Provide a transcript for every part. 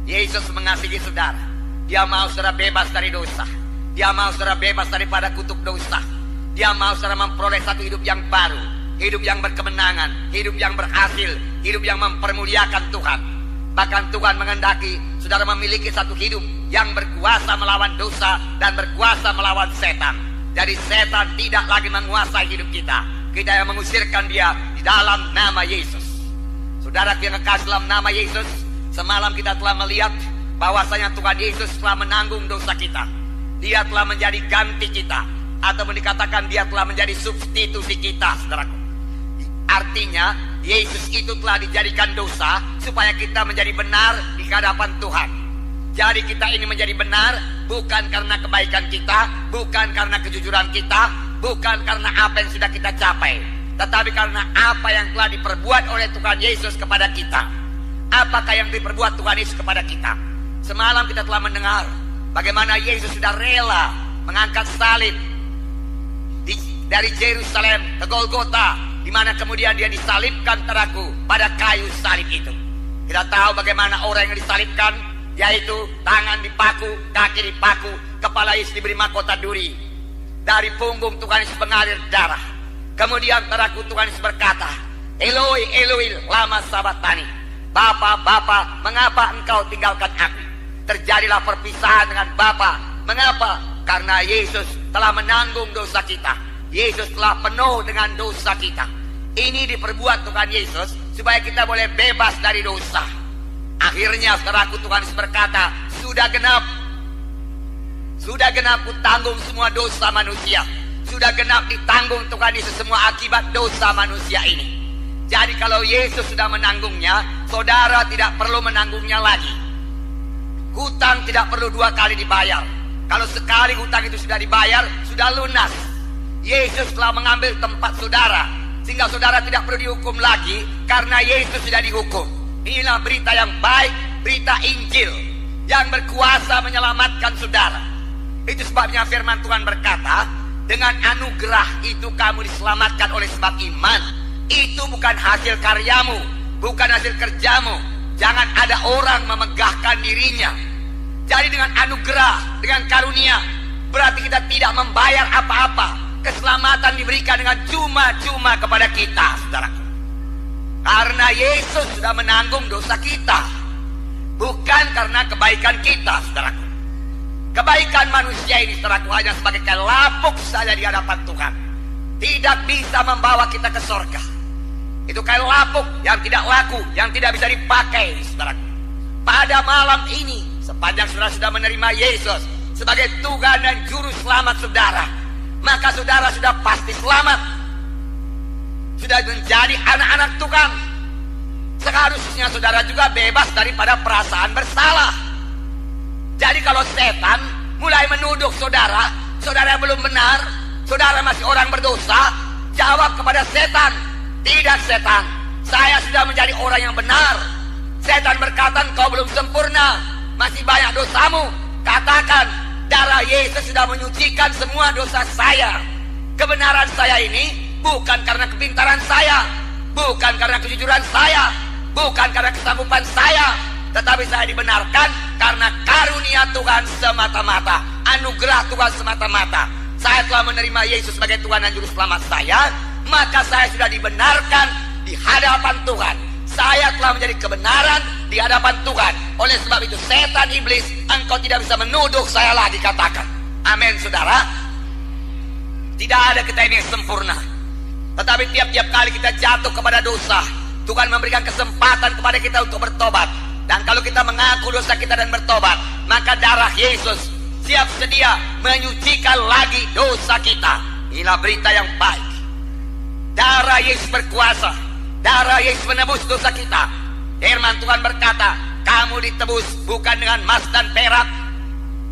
Yesus mengasihi saudara. Dia mau saudara bebas dari dosa. Dia mau saudara bebas daripada kutuk dosa. Dia mau saudara memperoleh satu hidup yang baru, hidup yang berkemenangan, hidup yang berhasil, hidup yang mempermuliakan Tuhan. Bahkan Tuhan menghendaki saudara memiliki satu hidup yang berkuasa melawan dosa dan berkuasa melawan setan. Jadi setan tidak lagi menguasai hidup kita. Kita yang mengusirkan dia di dalam nama Yesus. Saudara yang kekasih dalam nama Yesus, semalam kita telah melihat bahwasanya Tuhan Yesus telah menanggung dosa kita. Dia telah menjadi ganti kita, atau dikatakan dia telah menjadi substitusi kita, saudaraku. Artinya Yesus itu telah dijadikan dosa supaya kita menjadi benar di hadapan Tuhan. Jadi kita ini menjadi benar bukan karena kebaikan kita, bukan karena kejujuran kita, bukan karena apa yang sudah kita capai, tetapi karena apa yang telah diperbuat oleh Tuhan Yesus kepada kita. Apakah yang diperbuat Tuhan Yesus kepada kita? Semalam kita telah mendengar bagaimana Yesus sudah rela mengangkat salib dari Yerusalem ke Golgota, di mana kemudian dia disalibkan teraku pada kayu salib itu. Kita tahu bagaimana orang yang disalibkan, yaitu tangan dipaku, kaki dipaku, kepala Yesus diberi mahkota duri. Dari punggung Tuhan Yesus mengalir darah. Kemudian teraku Tuhan Yesus berkata, Eloi, Eloi, lama sabachthani. Bapa, Bapa, mengapa engkau tinggalkan aku? Terjadilah perpisahan dengan Bapa. Mengapa? Karena Yesus telah menanggung dosa kita. Yesus telah penuh dengan dosa kita. Ini diperbuat Tuhan Yesus supaya kita boleh bebas dari dosa. Akhirnya saudaraku, Tuhan Yesus berkata, sudah genap. Sudah genap ku tanggung semua dosa manusia. Sudah genap ditanggung Tuhan Yesus semua akibat dosa manusia ini. Jadi kalau Yesus sudah menanggungnya, saudara tidak perlu menanggungnya lagi. Hutang tidak perlu dua kali dibayar. Kalau sekali hutang itu sudah dibayar, sudah lunas. Yesus telah mengambil tempat saudara, sehingga saudara tidak perlu dihukum lagi, karena Yesus sudah dihukum. Inilah berita yang baik, berita Injil yang berkuasa menyelamatkan saudara. Itu sebabnya firman Tuhan berkata, dengan anugerah itu kamu diselamatkan oleh sebab iman. Itu bukan hasil karyamu, bukan hasil kerjamu. Jangan ada orang memegahkan dirinya. Jadi dengan anugerah, dengan karunia, berarti kita tidak membayar apa-apa. Keselamatan diberikan dengan cuma-cuma kepada kita, saudaraku. Karena Yesus sudah menanggung dosa kita, bukan karena kebaikan kita, saudaraku. Kebaikan manusia ini, saudaraku, hanya sebagai kain lapuk saja di hadapan Tuhan. Tidak bisa membawa kita ke surga. Itu kain lapuk yang tidak laku, yang tidak bisa dipakai, saudaraku. Pada malam ini, sepanjang saudara sudah menerima Yesus sebagai Tuhan dan Juru Selamat saudara, maka saudara sudah pasti selamat. Sudah menjadi anak-anak Tuhan. Seharusnya saudara juga bebas daripada perasaan bersalah. Jadi kalau setan mulai menuduh saudara, saudara belum benar, saudara masih orang berdosa, jawab kepada setan, tidak setan, saya sudah menjadi orang yang benar. Setan berkata, kau belum sempurna, masih banyak dosamu. Katakan, darah Yesus sudah menyucikan semua dosa saya. Kebenaran saya ini bukan karena kepintaran saya, bukan karena kejujuran saya, bukan karena kesanggupan saya, tetapi saya dibenarkan karena karunia Tuhan semata-mata, anugerah Tuhan semata-mata. Saya telah menerima Yesus sebagai Tuhan dan Juru Selamat saya, maka saya sudah dibenarkan di hadapan Tuhan. Saya telah menjadi kebenaran di hadapan Tuhan. Oleh sebab itu setan iblis, engkau tidak bisa menuduh saya lagi, katakan. Amin, saudara. Tidak ada kita ini yang sempurna, tetapi tiap-tiap kali kita jatuh kepada dosa, Tuhan memberikan kesempatan kepada kita untuk bertobat. Dan kalau kita mengaku dosa kita dan bertobat, maka darah Yesus siap sedia menyucikan lagi dosa kita. Inilah berita yang baik. Darah Yesus berkuasa. Darah Yesus menebus dosa kita. Firman Tuhan berkata, kamu ditebus bukan dengan emas dan perak,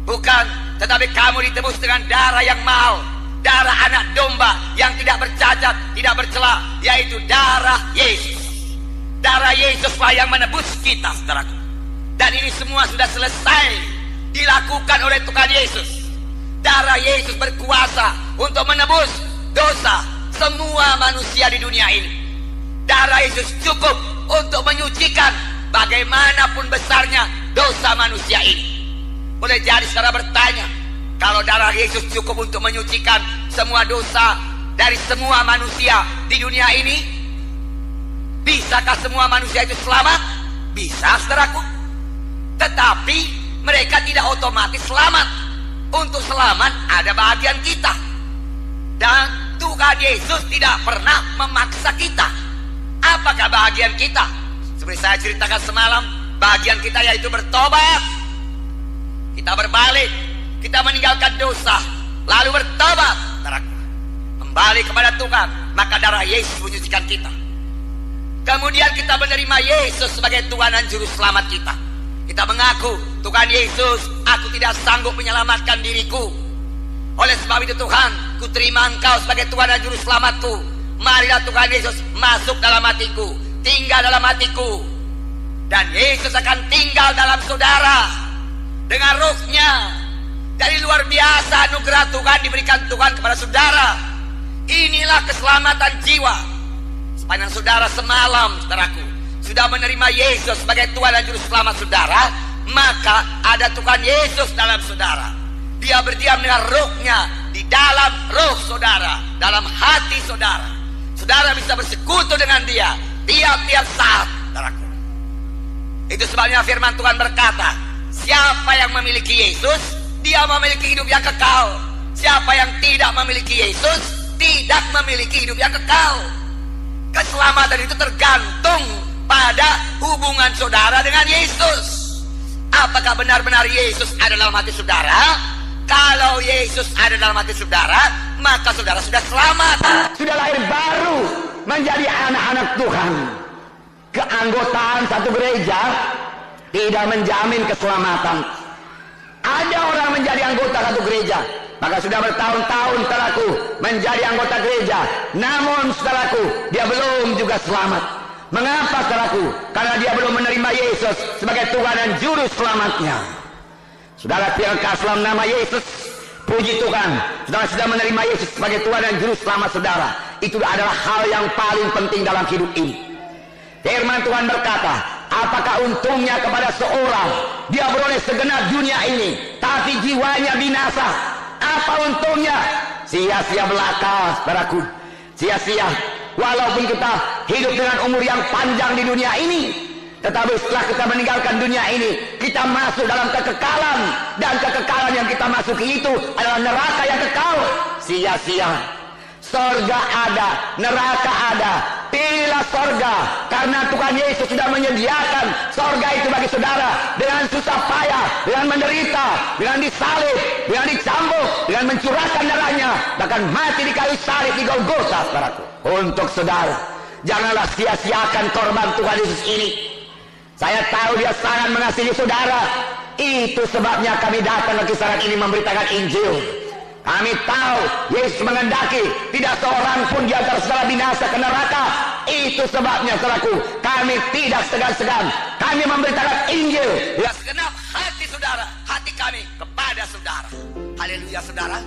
bukan, tetapi kamu ditebus dengan darah yang mahal, darah anak domba yang tidak bercacat, tidak bercela, yaitu darah Yesus. Darah Yesuslah yang menebus kita, saudaraku. Dan ini semua sudah selesai dilakukan oleh Tuhan Yesus. Darah Yesus berkuasa untuk menebus dosa semua manusia di dunia ini. Darah Yesus cukup untuk menyucikan bagaimanapun besarnya dosa manusia ini. Boleh jadi saudara bertanya, kalau darah Yesus cukup untuk menyucikan semua dosa dari semua manusia di dunia ini, bisakah semua manusia itu selamat? Bisa, saudaraku. Tetapi mereka tidak otomatis selamat. Untuk selamat ada bagian kita. Dan Tuhan Yesus tidak pernah memaksa kita. Apakah bagian kita? Seperti saya ceritakan semalam, bagian kita yaitu bertobat. Kita berbalik, kita meninggalkan dosa, lalu bertobat, saudaraku. Kembali kepada Tuhan, maka darah Yesus menyucikan kita. Kemudian kita menerima Yesus sebagai Tuhan dan Juru Selamat kita. Kita mengaku, Tuhan Yesus, aku tidak sanggup menyelamatkan diriku. Oleh sebab itu Tuhan, ku terima Engkau sebagai Tuhan dan Juru Selamatku. Marilah Tuhan Yesus masuk dalam hatiku, tinggal dalam hatiku. Dan Yesus akan tinggal dalam saudara dengan rohnya. Dari luar biasa anugerah Tuhan diberikan Tuhan kepada saudara. Inilah keselamatan jiwa. Sepanjang saudara semalam, saudaraku, sudah menerima Yesus sebagai Tuhan dan Juru Selamat saudara, maka ada Tuhan Yesus dalam saudara. Dia berdiam dengan rohnya di dalam roh saudara, dalam hati saudara. Saudara bisa bersekutu dengan dia tiap-tiap saat, saudaraku. Itu sebabnya firman Tuhan berkata, siapa yang memiliki Yesus, dia memiliki hidup yang kekal. Siapa yang tidak memiliki Yesus, tidak memiliki hidup yang kekal. Keselamatan itu tergantung pada hubungan saudara dengan Yesus. Apakah benar-benar Yesus ada dalam hati saudara? Kalau Yesus ada dalam hati saudara, maka saudara sudah selamat. Sudah lahir baru menjadi anak-anak Tuhan. Keanggotaan satu gereja tidak menjamin keselamatan. Ada orang menjadi anggota satu gereja, maka sudah bertahun-tahun saudaraku menjadi anggota gereja, namun saudaraku dia belum juga selamat. Mengapa saudaraku? Karena dia belum menerima Yesus sebagai Tuhan dan Juru Selamatnya. Saudara pilkah dalam nama Yesus, puji Tuhan, saudara sudah menerima Yesus sebagai Tuhan dan Juru Selamat saudara. Itu adalah hal yang paling penting dalam hidup ini. Firman Tuhan berkata, apakah untungnya kepada seorang dia beroleh segenap dunia ini, tapi jiwanya binasa? Apa untungnya? Sia-sia belaka, saudaraku. Sia-sia. Walaupun kita hidup dengan umur yang panjang di dunia ini, tetapi setelah kita meninggalkan dunia ini, kita masuk dalam kekekalan. Dan kekekalan yang kita masuki itu adalah neraka yang kekal. Sia-sia. Sorga ada, neraka ada. Pilihlah sorga, karena Tuhan Yesus sudah menyediakan sorga itu bagi saudara. Dengan susah payah, dengan menderita, dengan disalib, dengan dicambuk, dengan mencurahkan darahnya, bahkan mati di kayu salib di Golgota, saudaraku. Untuk saudara, janganlah sia-siakan korban Tuhan Yesus ini. Saya tahu dia sangat mengasihi saudara. Itu sebabnya kami datang ke kisaran ini memberitakan Injil. Kami tahu Yesus mengendaki tidak seorang pun di antara saudara binasa ke neraka. Itu sebabnya saudaraku, kami tidak segan-segan. Kami memberitakan Injil. Ya segenap hati saudara, hati kami kepada saudara. Haleluya saudara.